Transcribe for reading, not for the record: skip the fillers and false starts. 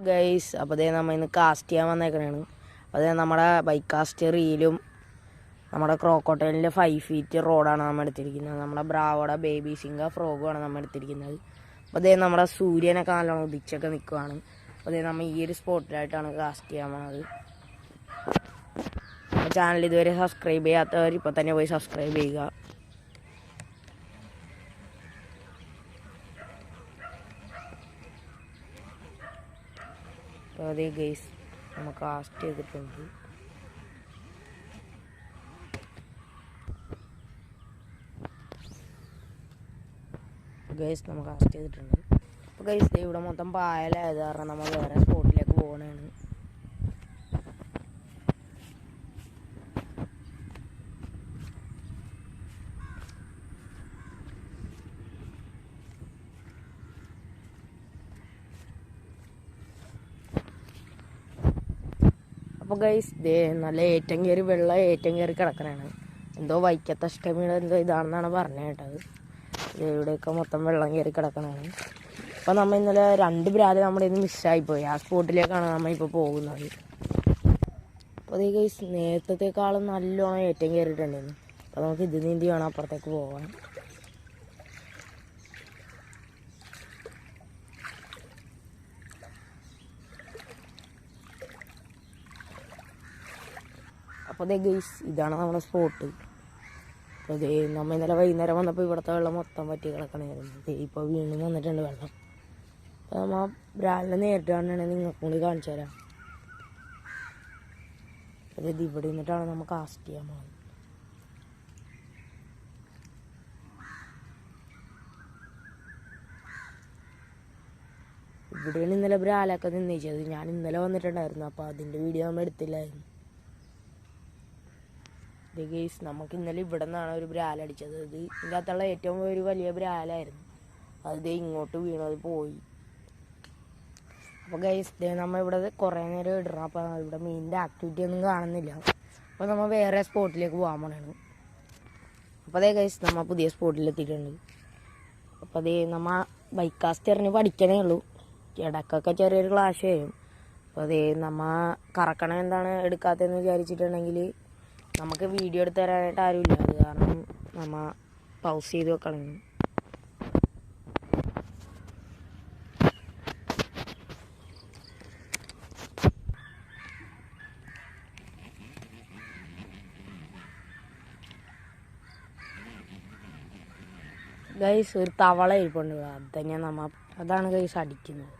Guys, അപ്പോൾ അതേ നമ്മൾ ഇന്ന് കാസ്റ്റ് ചെയ്യാൻ വന്നേക്കണേണ്. അതേ നമ്മുടെ ബൈക്ക് കാസ്റ്റ് റീലും നമ്മുടെ ക്രോക്കോട്ടൈലിൻ്റെ 5 ഫീറ്റ് റോഡാണ് നമ്മൾ എടുത്തിരിക്കുന്നത്. നമ്മുടെ ബ്രാവോടെ ബേബി സിംഗ ഫ്രോഗുമാണ് നമ്മൾ എടുത്തിരിക്കുന്നത്. അപ്പോൾ അതേ നമ്മുടെ സൂര്യനൊക്കെ നല്ലോണം ഉദിച്ചൊക്കെ നിൽക്കുവാണ്. അപ്പോൾ അതേ നമ്മൾ ഈ ഒരു സ്പോട്ടിലായിട്ടാണ് കാസ്റ്റ് ചെയ്യാൻ പോകുന്നത്. ചാനൽ ഇതുവരെ സബ്സ്ക്രൈബ് ചെയ്യാത്തവർ ഇപ്പോൾ തന്നെ പോയി സബ്സ്ക്രൈബ് ചെയ്യുക. അപ്പോൾ അതേ ഗൈസ്, നമ്മൾ കാസ്റ്റ് ചെയ്തിട്ടുണ്ട്. ഗൈസ് നമ്മൾ കാസ്റ്റ് ചെയ്തിട്ടുണ്ട്. അപ്പോൾ ഗൈസ് ഇവിടെ മൊത്തം പായലായത് കാരണം നമ്മൾ വേറെ സ്പോട്ടിലേക്ക് പോകണതാണ്. അപ്പോൾ ഗൈസ് നല്ല ഏറ്റവും കയറി വെള്ളം ഏറ്റവും കയറി കിടക്കണതാണ്. എന്തോ വൈക്കത്തഷ്ടമിയുടെ എന്തോ ഇതാണെന്നാണ് പറഞ്ഞു കേട്ടത്. ഇവിടെയൊക്കെ മൊത്തം വെള്ളം കയറി കിടക്കണതാണ്. അപ്പോൾ നമ്മൾ ഇന്നലെ 2 ബ്രാല് നമ്മുടെ ഇന്ന് മിസ്സായിപ്പോയി. ആ സ്പോട്ടിലേക്കാണ് നമ്മൾ ഇപ്പോൾ പോകുന്നത്. അപ്പോൾ അതേ ഗൈസ് നേരത്തേക്കാളും നല്ലോണം ഏറ്റവും കയറിയിട്ടുണ്ടായിരുന്നു. അപ്പോൾ നമുക്ക് ഇത് നീന്തി വേണം അപ്പുറത്തേക്ക് പോകാൻ. അപ്പോൾ അതേ ഗൈസ് ഇതാണ് നമ്മുടെ സ്പോട്ട്. അപ്പോൾ അതേ നമ്മൾ ഇന്നലെ വൈകുന്നേരം വന്നപ്പോൾ ഇവിടുത്തെ വെള്ളം മൊത്തം പറ്റി കിടക്കണമായിരുന്നു. ഇപ്പോൾ വീണ്ടും വന്നിട്ടുണ്ട് വെള്ളം. അപ്പോൾ നമ്മൾ ബ്രാലിനെ നേരിട്ട് കാണണമെങ്കിൽ നിങ്ങൾക്ക് കൂടി കാണിച്ചു തരാം. അതായത് ഇവിടെ നിന്നിട്ടാണ് നമ്മൾ കാസ്റ്റ് ചെയ്യാൻ പോകുന്നത്. ഇവിടെയാണ് ഇന്നലെ ബ്രാലൊക്കെ നിന്നയിച്ചത്. ഞാൻ ഇന്നലെ വന്നിട്ടുണ്ടായിരുന്നു. അപ്പോൾ അതിൻ്റെ വീഡിയോ നമ്മൾ എടുത്തില്ലായിരുന്നു. ഗൈസ് നമുക്ക് ഇന്നലെ ഇവിടെ നിന്നാണ് ഒരു ബ്രാലടിച്ചത്. ഇത് ഇതിൻ്റെ അകത്തുള്ള ഏറ്റവും ഒരു വലിയ ബ്രാലായിരുന്നു. അത് ഇങ്ങോട്ട് വീണത് പോയി. അപ്പോൾ ഗൈസ് നമ്മൾ ഇവിടെ കുറേ നേരം ഇടണം. അപ്പോൾ ഇവിടെ മീനിൻ്റെ ആക്ടിവിറ്റി ഒന്നും കാണുന്നില്ല. അപ്പോൾ നമ്മൾ വേറെ സ്പോട്ടിലേക്ക് പോകാൻ പോകണമാണ്. അപ്പോൾ അതേ ഗൈസ് നമ്മൾ പുതിയ സ്പോട്ടിലെത്തിയിട്ടുണ്ട്. അപ്പോൾ അതേ നമ്മൾ ബൈക്ക് കാസ്റ്ററിന് പഠിക്കണേ ഉള്ളൂ. ഇടയ്ക്കൊക്കെ ചെറിയൊരു ക്ലാഷ് ചെയ്യും. അപ്പോൾ അതേ നമ്മൾ കറക്കണം എന്താണ് എടുക്കാത്തതെന്ന് വിചാരിച്ചിട്ടുണ്ടെങ്കിൽ നമുക്ക് വീഡിയോ എടുത്ത് തരാനായിട്ട് ആരുമില്ല. അത് കാരണം നമ്മൾ പൗസ് ചെയ്ത് വെക്കണം. ഗൈസ് ഒരു തവള ഇരിപ്പുണ്ട്. അതാണ് ഗൈസ് അടിക്കുന്നത്.